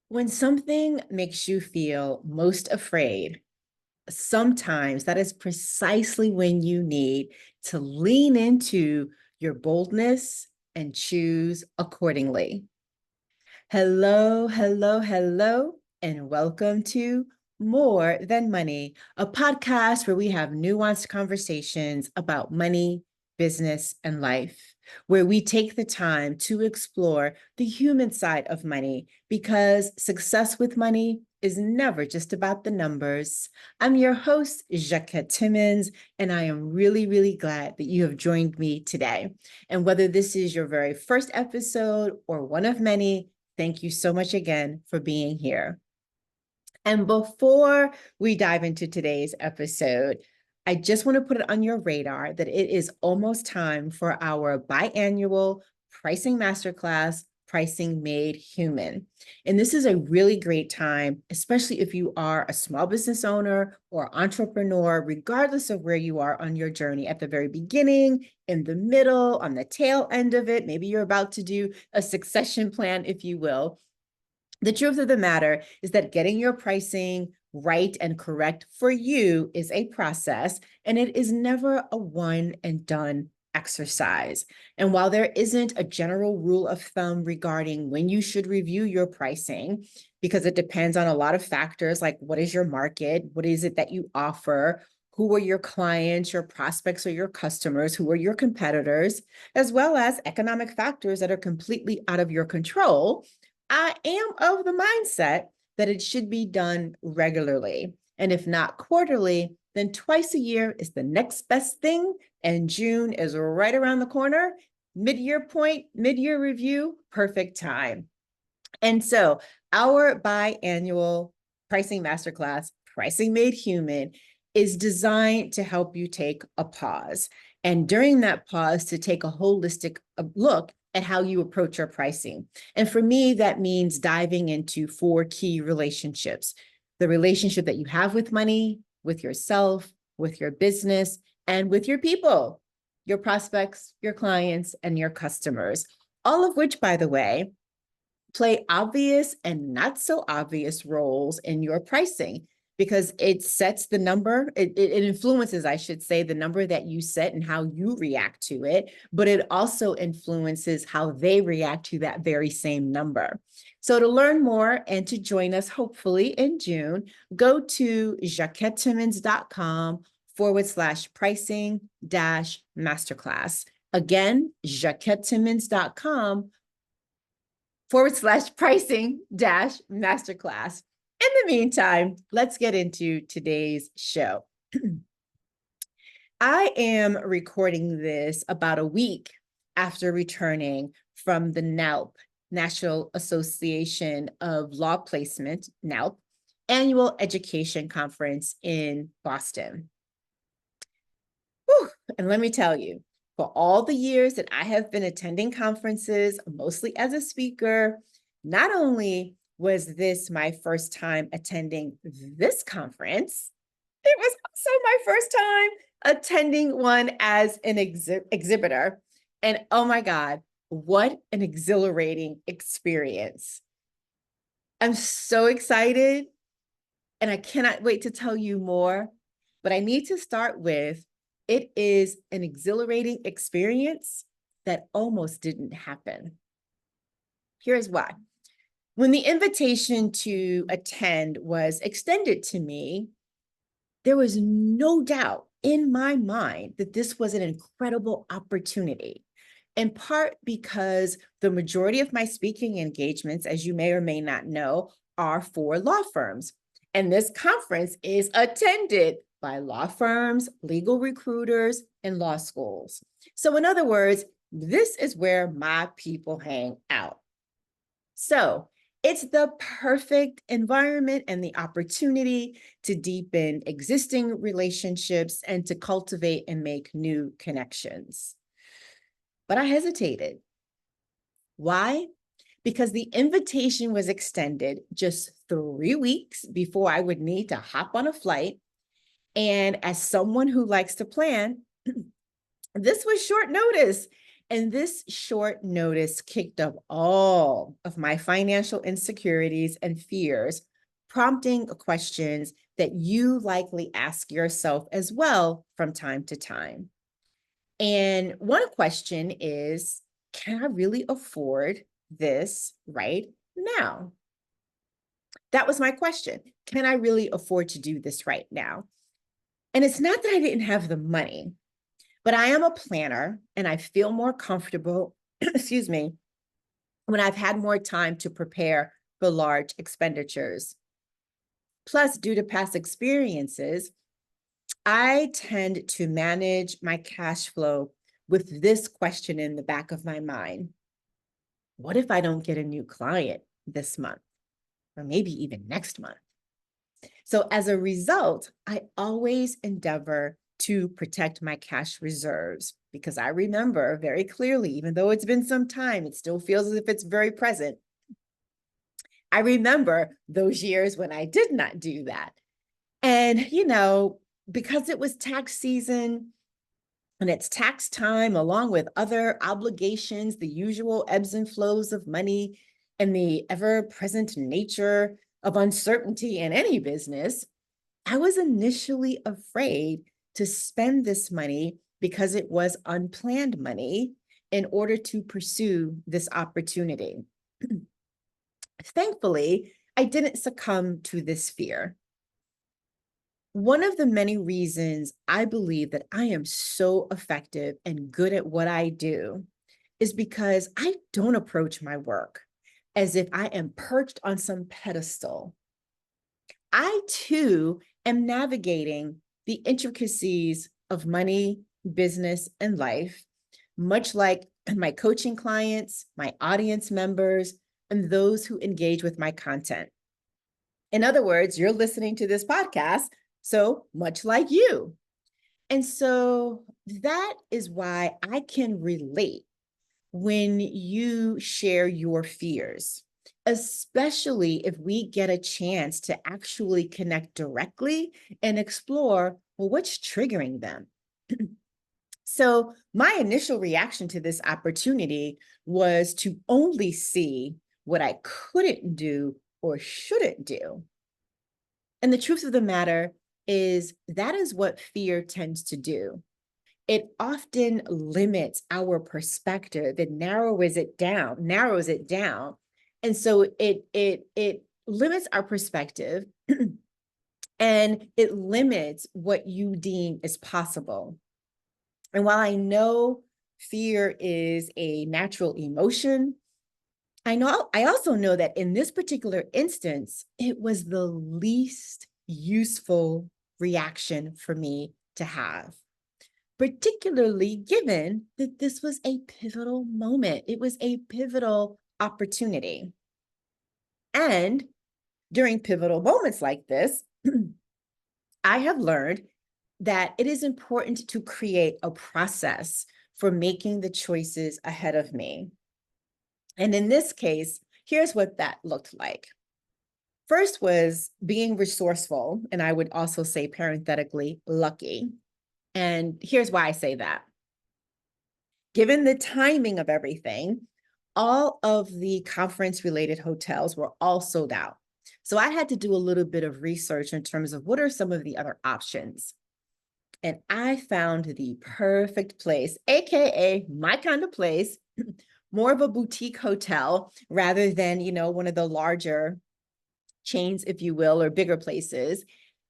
When something makes you feel most afraid, sometimes that is precisely when you need to lean into your boldness and choose accordingly. Hello, hello, hello, and welcome to More Than Money, a podcast where we have nuanced conversations about money, business, and life, where we take the time to explore the human side of money because success with money is never just about the numbers. I'm your host, Jacquette Timmons, and I am really, really glad that you have joined me today. And whether this is your very first episode or one of many, thank you so much again for being here. And before we dive into today's episode, I just want to put it on your radar that it is almost time for our biannual pricing masterclass, Pricing Made Human. And this is a really great time, especially if you are a small business owner or entrepreneur, regardless of where you are on your journey, at the very beginning, in the middle, on the tail end of it. Maybe you're about to do a succession plan, if you will. The truth of the matter is that getting your pricing right and correct for you is a process, and it is never a one and done exercise. And while there isn't a general rule of thumb regarding when you should review your pricing, because it depends on a lot of factors like what is your market, what is it that you offer, who are your clients, your prospects, or your customers, who are your competitors, as well as economic factors that are completely out of your control, I am of the mindset that it should be done regularly. And if not quarterly, then twice a year is the next best thing. And June is right around the corner. Mid-year point, mid-year review, perfect time. And so our biannual pricing masterclass, Pricing Made Human, is designed to help you take a pause. And during that pause, to take a holistic look at how you approach your pricing. And for me, that means diving into 4 key relationships: the relationship that you have with money, with yourself, with your business, and with your people, your prospects, your clients, and your customers, all of which, by the way, play obvious and not so obvious roles in your pricing, because it sets the number, it influences, I should say, the number that you set and how you react to it, but it also influences how they react to that very same number. So to learn more and to join us, hopefully in June, go to jacquettetimmons.com/pricing dash masterclass. Again, jacquettetimmons.com/pricing dash masterclass. In the meantime, let's get into today's show. I am recording this about a week after returning from the NALP, National Association of Law Placement, NALP, annual education conference in Boston. Whew. And let me tell you, for all the years that I have been attending conferences, mostly as a speaker, not only was this my first time attending this conference, it was also my first time attending one as an exhibitor. And oh my God, what an exhilarating experience. I'm so excited and I cannot wait to tell you more. But I need to start with, it is an exhilarating experience that almost didn't happen. Here's why. When the invitation to attend was extended to me, there was no doubt in my mind that this was an incredible opportunity, in part because the majority of my speaking engagements, as you may or may not know, are for law firms. And this conference is attended by law firms, legal recruiters, and law schools. So in other words, this is where my people hang out. So it's the perfect environment and the opportunity to deepen existing relationships and to cultivate and make new connections. But I hesitated. Why? Because the invitation was extended just 3 weeks before I would need to hop on a flight. And as someone who likes to plan, this was short notice. And this short notice kicked up all of my financial insecurities and fears, prompting questions that you likely ask yourself as well from time to time. And one question is, can I really afford this right now? That was my question. Can I really afford to do this right now? And it's not that I didn't have the money, but I am a planner and I feel more comfortable, excuse me, when I've had more time to prepare for large expenditures. Plus, due to past experiences, I tend to manage my cash flow with this question in the back of my mind. What if I don't get a new client this month, or maybe even next month? So as a result, I always endeavor to protect my cash reserves because I remember very clearly, even though it's been some time, it still feels as if it's very present. I remember those years when I did not do that. And, because it was tax season and it's tax time, along with other obligations, the usual ebbs and flows of money, and the ever present nature of uncertainty in any business, I was initially afraid to spend this money because it was unplanned money in order to pursue this opportunity. Thankfully, I didn't succumb to this fear. One of the many reasons I believe that I am so effective and good at what I do is because I don't approach my work as if I am perched on some pedestal. I too am navigating the intricacies of money, business, and life, much like my coaching clients, my audience members, and those who engage with my content. In other words, you're listening to this podcast, so much like you. And so that is why I can relate when you share your fears, especially if we get a chance to actually connect directly and explore, well, what's triggering them? So, my initial reaction to this opportunity was to only see what I couldn't do or shouldn't do. And the truth of the matter is that is what fear tends to do. It often limits our perspective. It narrows it down. And so it limits our perspective and it limits what you deem is possible. And while I know fear is a natural emotion, I also know that in this particular instance, it was the least useful reaction for me to have, particularly given that this was a pivotal moment. It was a pivotal opportunity. And during pivotal moments like this, I have learned that it is important to create a process for making the choices ahead of me. And in this case, here's what that looked like. First was being resourceful, and I would also say parenthetically, lucky. And here's why I say that. Given the timing of everything, all of the conference-related hotels were all sold out. So I had to do a little bit of research in terms of what are some of the other options. And I found the perfect place, AKA my kind of place, more of a boutique hotel rather than, one of the larger chains, if you will, or bigger places.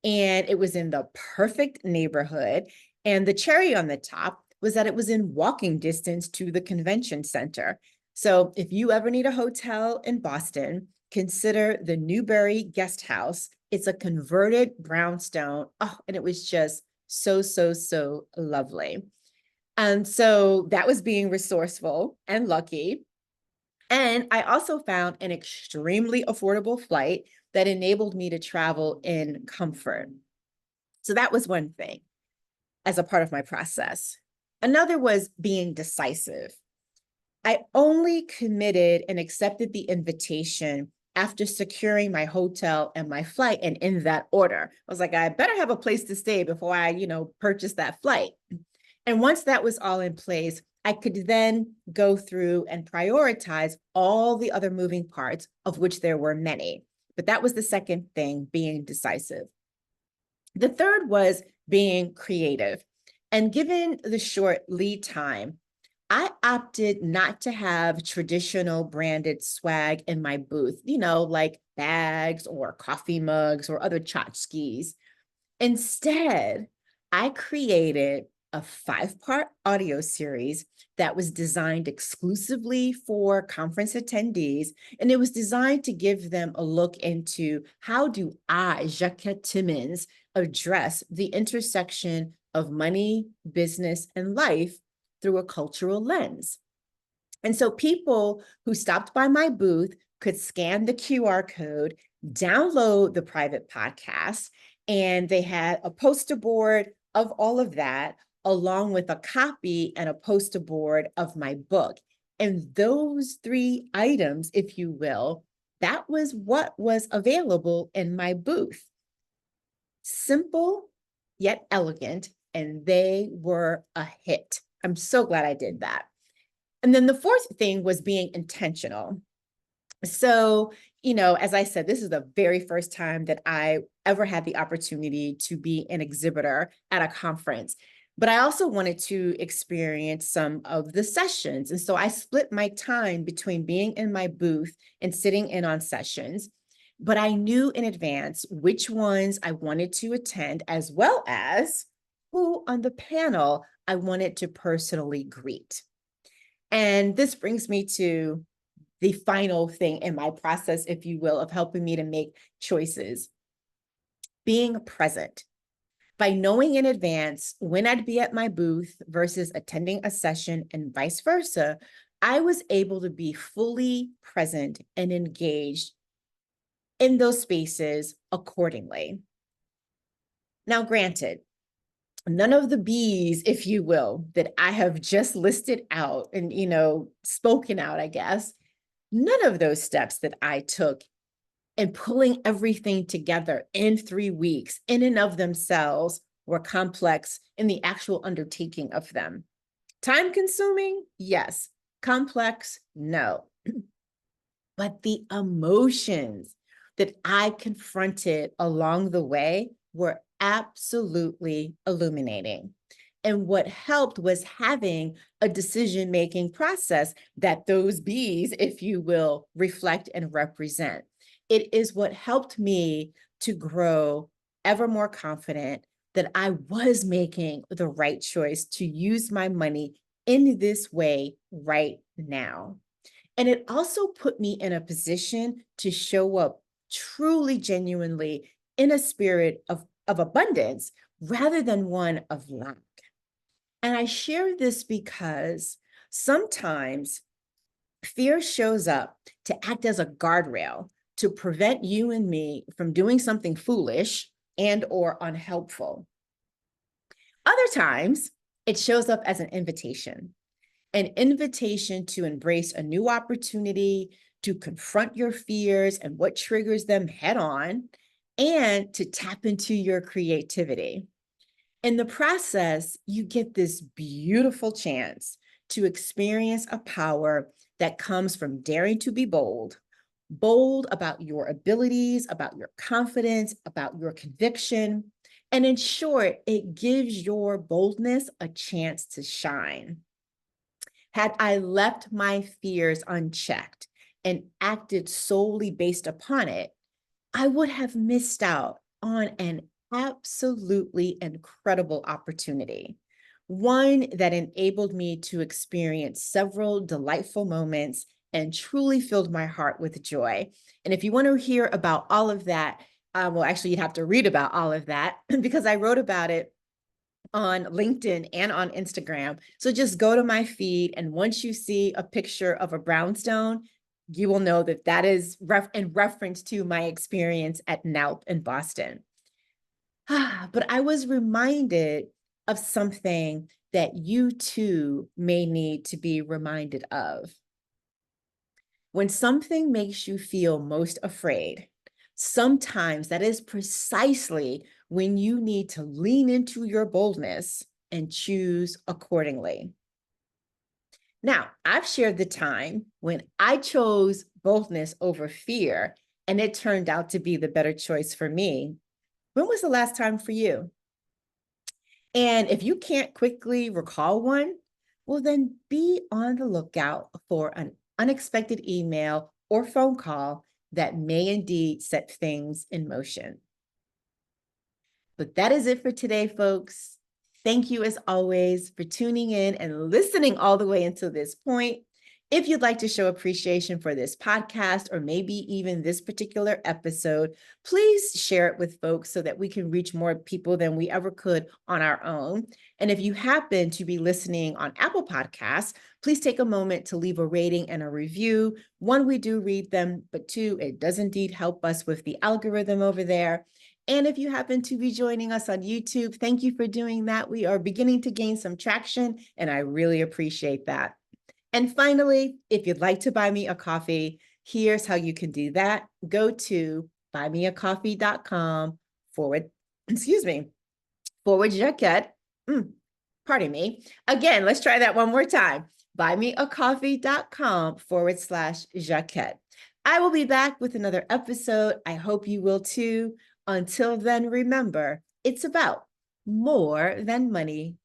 And it was in the perfect neighborhood. And the cherry on the top was that it was in walking distance to the convention center. So if you ever need a hotel in Boston, consider the Newbury Guest House. It's a converted brownstone. Oh, and it was just so lovely. And so that was being resourceful and lucky. And I also found an extremely affordable flight that enabled me to travel in comfort. So that was one thing as a part of my process. Another was being decisive. I only committed and accepted the invitation after securing my hotel and my flight, and in that order. I was like, I better have a place to stay before I, purchase that flight. And once that was all in place, I could then go through and prioritize all the other moving parts, of which there were many. But that was the second thing, being decisive. The third was being creative. And given the short lead time, I opted not to have traditional branded swag in my booth, like bags or coffee mugs or other tchotchkes. Instead, I created a 5-part audio series that was designed exclusively for conference attendees. And it was designed to give them a look into how do I, Jacquette Timmons, address the intersection of money, business, and life through a cultural lens. And so people who stopped by my booth could scan the QR code, download the private podcast, and they had a poster board of all of that, along with a copy and a poster board of my book. And those 3 items, if you will, that was what was available in my booth. Simple, yet elegant, and they were a hit. I'm so glad I did that. And then the fourth thing was being intentional. So, as I said, this is the very first time that I ever had the opportunity to be an exhibitor at a conference. But I also wanted to experience some of the sessions. And so I split my time between being in my booth and sitting in on sessions. But I knew in advance which ones I wanted to attend, as well as who on the panel I wanted to personally greet. And this brings me to the final thing in my process, if you will, of helping me to make choices. Being present. By knowing in advance when I'd be at my booth versus attending a session and vice versa, I was able to be fully present and engaged in those spaces accordingly. Now, granted, none of the B's, if you will, that I have just listed out and, spoken out, I guess, none of those steps that I took and pulling everything together in 3 weeks in and of themselves were complex in the actual undertaking of them. Time consuming? Yes. Complex? No. But the emotions that I confronted along the way were absolutely illuminating. And what helped was having a decision-making process that those B's, if you will, reflect and represent. It is what helped me to grow ever more confident that I was making the right choice to use my money in this way right now. And it also put me in a position to show up truly, genuinely in a spirit of abundance rather than one of lack. And I share this because sometimes fear shows up to act as a guardrail to prevent you and me from doing something foolish and or unhelpful. Other times, it shows up as an invitation to embrace a new opportunity, to confront your fears and what triggers them head on, and to tap into your creativity. In the process, you get this beautiful chance to experience a power that comes from daring to be bold, bold about your abilities, about your confidence, about your conviction. And in short, it gives your boldness a chance to shine. Had I left my fears unchecked and acted solely based upon it, I would have missed out on an absolutely incredible opportunity, one that enabled me to experience several delightful moments and truly filled my heart with joy. And if you want to hear about all of that, well, actually, you'd have to read about all of that because I wrote about it on LinkedIn and on Instagram. So just go to my feed, and once you see a picture of a brownstone, you will know that that is in reference to my experience at NALP in Boston. But I was reminded of something that you too may need to be reminded of. When something makes you feel most afraid, sometimes that is precisely when you need to lean into your boldness and choose accordingly. Now, I've shared the time when I chose boldness over fear, and it turned out to be the better choice for me. When was the last time for you? And if you can't quickly recall one, well, then be on the lookout for an unexpected email or phone call that may indeed set things in motion. But that is it for today, folks. Thank you, as always, for tuning in and listening all the way until this point. If you'd like to show appreciation for this podcast or maybe even this particular episode, please share it with folks so that we can reach more people than we ever could on our own. And if you happen to be listening on Apple Podcasts, please take a moment to leave a rating and a review. One, we do read them, but two, it does indeed help us with the algorithm over there. And if you happen to be joining us on YouTube, thank you for doing that. We are beginning to gain some traction, and I really appreciate that. And finally, if you'd like to buy me a coffee, here's how you can do that. Go to buymeacoffee.com forward Jaquette. Pardon me. Again, let's try that one more time. Buymeacoffee.com /Jaquette. I will be back with another episode. I hope you will too. Until then, remember, it's about more than money.